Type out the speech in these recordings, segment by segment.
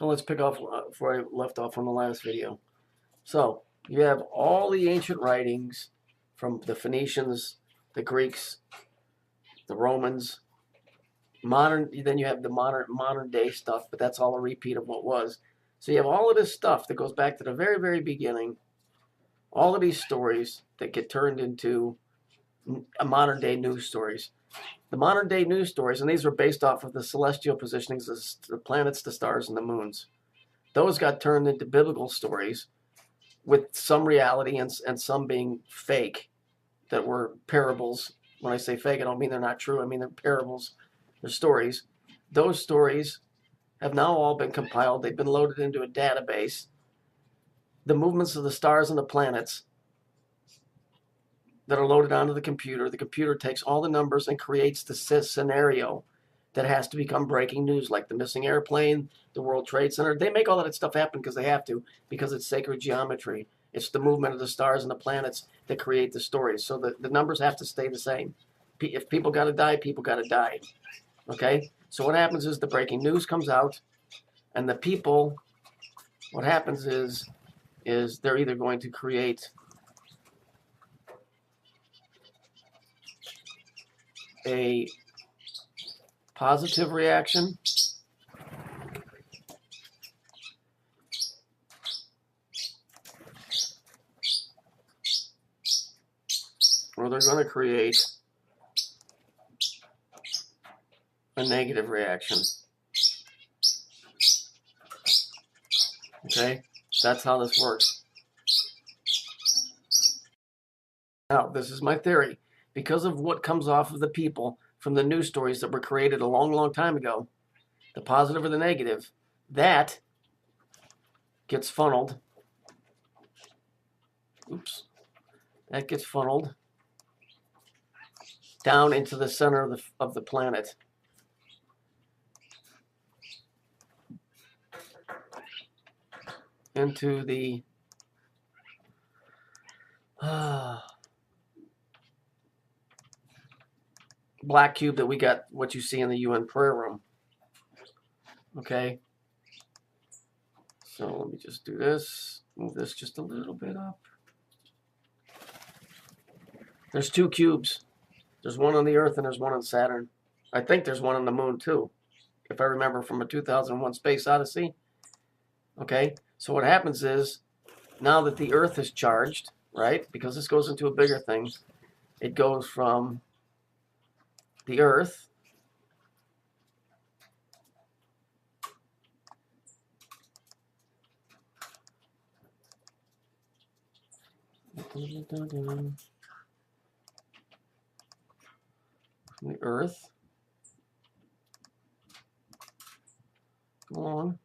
So let's pick off where I left off on the last video. So you have all the ancient writings from the Phoenicians, the Greeks, the Romans, then you have the modern day stuff, but that's all a repeat of what was. So you have all of this stuff that goes back to the very, very beginning, all of these stories that get turned into modern day news stories. The modern day news stories, and these are based off of the celestial positionings of the planets, the stars, and the moons. Those got turned into biblical stories with some reality and some being fake, that were parables. When I say fake, I don't mean they're not true. I mean they're parables. They're stories. Those stories have now all been compiled. They've been loaded into a database. The movements of the stars and the planets that are loaded onto the computer takes all the numbers and creates the scenario that has to become breaking news, like the missing airplane, the World Trade Center. They make all that stuff happen because they have to, because it's sacred geometry. It's the movement of the stars and the planets that create the stories. So the numbers have to stay the same. If people got to die, people got to die. Okay? So what happens is the breaking news comes out, and the people, what happens is they're either going to create a positive reaction, or they're going to create a negative reaction. Okay? That's how this works. Now, this is my theory. Because of what comes off of the people from the news stories that were created a long, long time ago, the positive or the negative, that gets funneled. That gets funneled down into the center of the planet. Into the black cube that we got, what you see in the UN prayer room. Okay? So let me just do this. Move this just a little bit up. There's two cubes. There's one on the Earth and there's one on Saturn. I think there's one on the moon too, if I remember from a 2001 Space Odyssey. Okay? So what happens is, now that the Earth is charged, right? Because this goes into a bigger thing. It goes from the Earth from the Earth. Come on.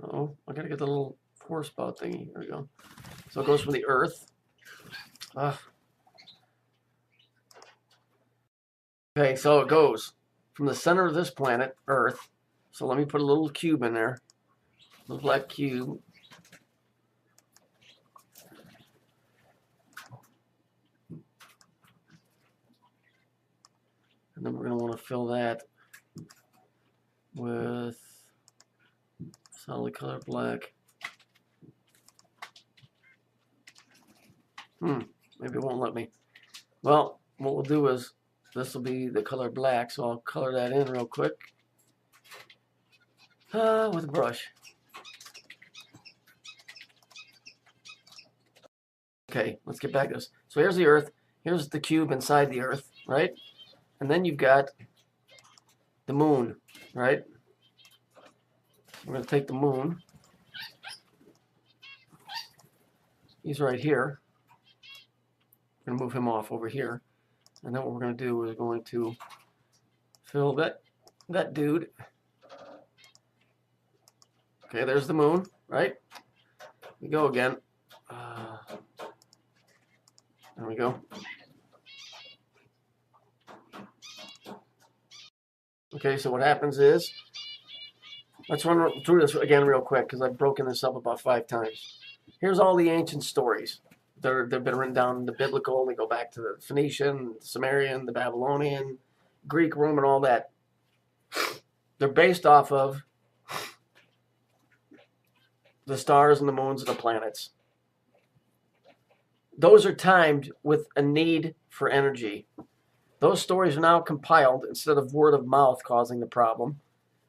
Uh-oh, I gotta get the little pour spout thingy. There we go. So it goes from the Earth. Okay, so it goes from the center of this planet, Earth. So let me put a little cube in there. A little black cube. And then we're going to want to fill that with solid color black. Maybe it won't let me. Well, what we'll do is, this will be the color black, so I'll color that in real quick with a brush. Okay, let's get back to this. So here's the Earth. Here's the cube inside the Earth, right? And then you've got the moon, right? We're going to take the moon. He's right here. We're going to move him off over here. And then what we're going to do is going to fill that dude. Okay, there's the moon, right? We go again. There we go. Okay, so what happens is, let's run through this again real quick, because I've broken this up about 5 times. Here's all the ancient stories. They've been written down in the biblical. They go back to the Phoenician, the Sumerian, the Babylonian, Greek, Roman, all that. They're based off of the stars and the moons and the planets. Those are timed with a need for energy. Those stories are now compiled instead of word of mouth causing the problem,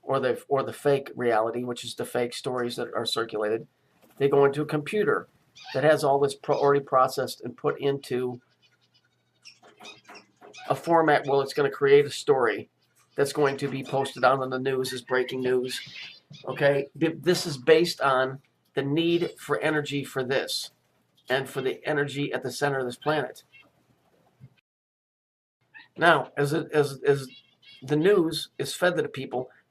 or the fake reality, which is the fake stories that are circulated. They go into a computer that has all this already processed and put into a format where it's going to create a story that's going to be posted out on the news as breaking news. Okay, this is based on the need for energy for this and for the energy at the center of this planet. Now, as the news is fed to the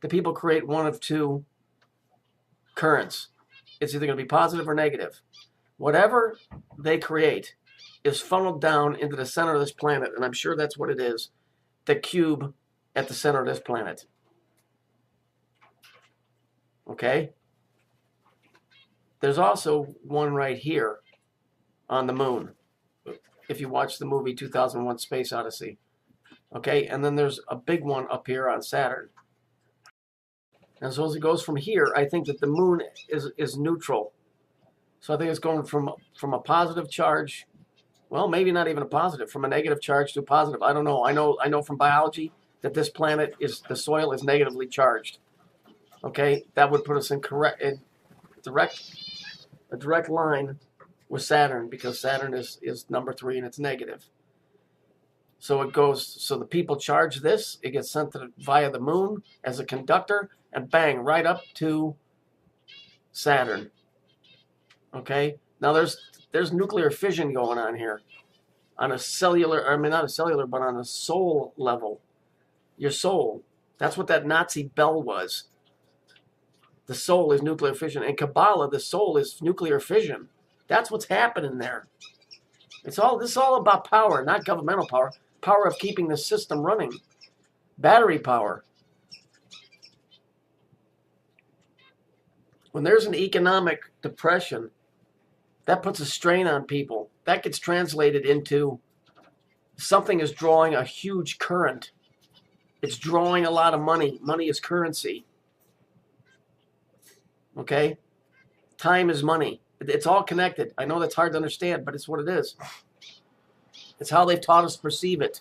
people create one of two currents. It's either going to be positive or negative. Whatever they create is funneled down into the center of this planet, and I'm sure that's what it is, the cube at the center of this planet. Okay? There's also one right here on the moon, if you watch the movie 2001 Space Odyssey. Okay? And then there's a big one up here on Saturn. And so as it goes from here, I think that the moon is neutral. So I think it's going from a positive charge, well, maybe not even a positive, from a negative charge to a positive. I don't know. I know from biology that this planet the soil is negatively charged. Okay, that would put us in a direct line with Saturn, because Saturn is number 3 and it's negative. So it goes. So the people charge this. It gets sent via the moon as a conductor, and bang, right up to Saturn. Okay. Now there's nuclear fission going on here, on a cellular. I mean, not a cellular, but on a soul level. Your soul. That's what that Nazi bell was. The soul is nuclear fission. In Kabbalah, the soul is nuclear fission. That's what's happening there. This is all about power, not governmental power. Power of keeping the system running. Battery power. When there's an economic depression, that puts a strain on people. That gets translated into something is drawing a huge current. It's drawing a lot of money. Money is currency. Okay? Time is money. It's all connected. I know that's hard to understand, but it's what it is. It's how they've taught us to perceive it.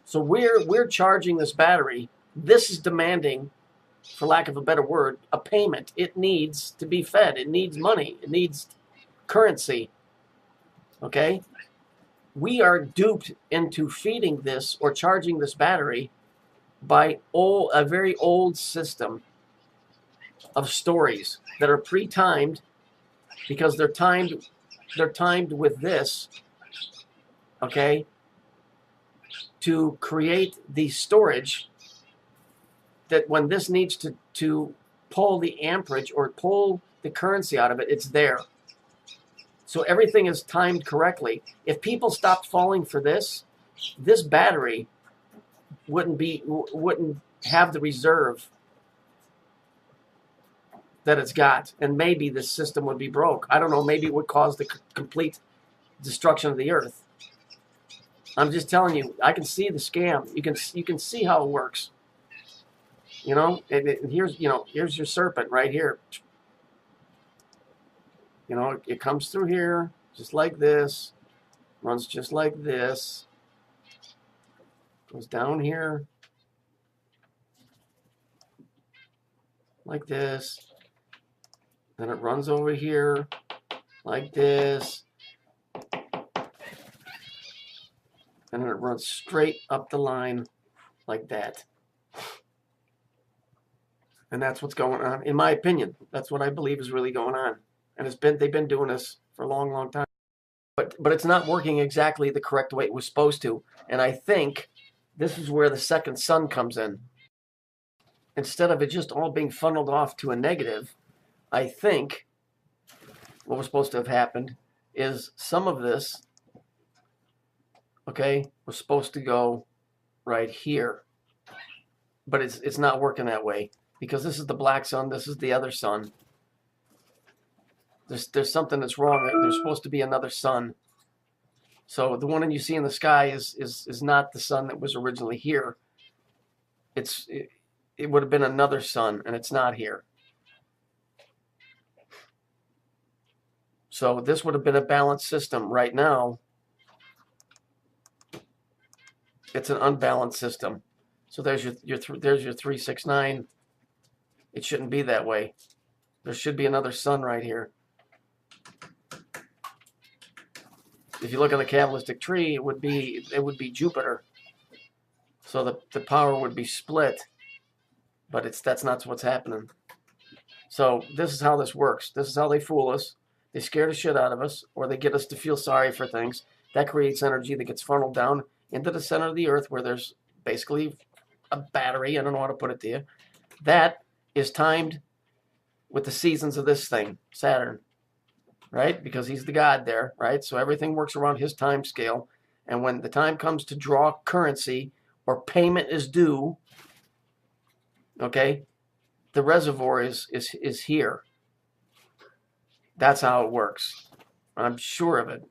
So we're charging this battery. This is demanding, for lack of a better word, a payment. It needs to be fed. It needs money. It needs currency. Okay? We are duped into feeding this or charging this battery by a very old system of stories that are pre-timed, because they're timed with this, okay, to create the storage that when this needs to pull the amperage or pull the currency out of it, it's there. So everything is timed correctly. If people stopped falling for this battery wouldn't have the reserve that it's got, and maybe this system would be broke. I don't know. Maybe it would cause the complete destruction of the earth. I'm just telling you. I can see the scam. You can see how it works. You know, and here's your serpent right here. You know, it comes through here just like this, runs just like this, goes down here like this. Then it runs over here like this. And then it runs straight up the line like that. And that's what's going on. In my opinion, that's what I believe is really going on. And they've been doing this for a long, long time. But it's not working exactly the correct way it was supposed to. And I think this is where the second sun comes in. Instead of it just all being funneled off to a negative, I think what was supposed to have happened is some of this, okay, was supposed to go right here. But it's not working that way, because this is the black sun, this is the other sun. There's something that's wrong. There's supposed to be another sun. So the one that you see in the sky is not the sun that was originally here. It would have been another sun, and it's not here. So this would have been a balanced system. Right now, it's an unbalanced system. So there's your 369. It shouldn't be that way. There should be another sun right here. If you look at the Kabbalistic tree, it would be Jupiter. So the power would be split, but that's not what's happening. So this is how this works. This is how they fool us. They scare the shit out of us, or they get us to feel sorry for things. That creates energy that gets funneled down into the center of the earth, where there's basically a battery. I don't know how to put it to you. That is timed with the seasons of this thing, Saturn, right? Because he's the god there, right? So everything works around his time scale. And when the time comes to draw currency or payment is due, okay, the reservoir is here. That's how it works. I'm sure of it.